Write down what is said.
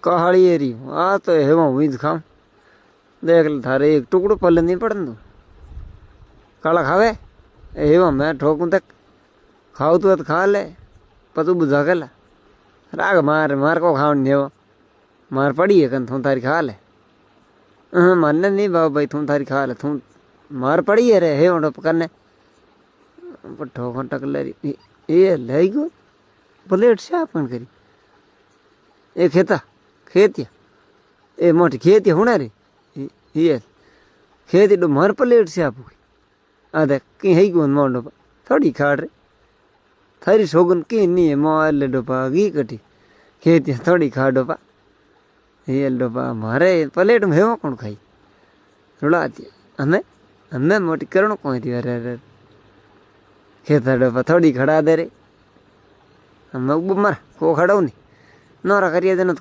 कहाड़ी एरी आ तो हेवा हुई खाऊं देख ले थारे एक टुकड़ो पल्ले नहीं पड़न दो काला खावे हेवा मैं ठोकूं तक खाओ तो खा ले पतू बुझा के ला राग मार मार को खावन नहीं हो मार पड़ी है कन थू थारी खा ले मानने नहीं बाबा भाई थू थारी खा ले थू मार पड़ी है रे हे ओडो पकड़ने ठोक टक ले ये ले गो प्लेट से अपन करी ए खेता खेतिया ए मोटी खेतिया होना रे ये खेती डो मार प्लेट से आपू आ देख कहीं है कौन मोंडो थोड़ी खाड़ रे थारी शोगन की नहीं है मोल डोपा घी कटी खेतिया थोड़ी खा डोपा ये डोपा मारे प्लेट में हेवा कौन खाई रुला दिया हमें हमें मोटी करण कौन थी अरे खेता डोपा थोड़ी खड़ा दे रे हमें मर को खड़ो नहीं नौरा करिए देना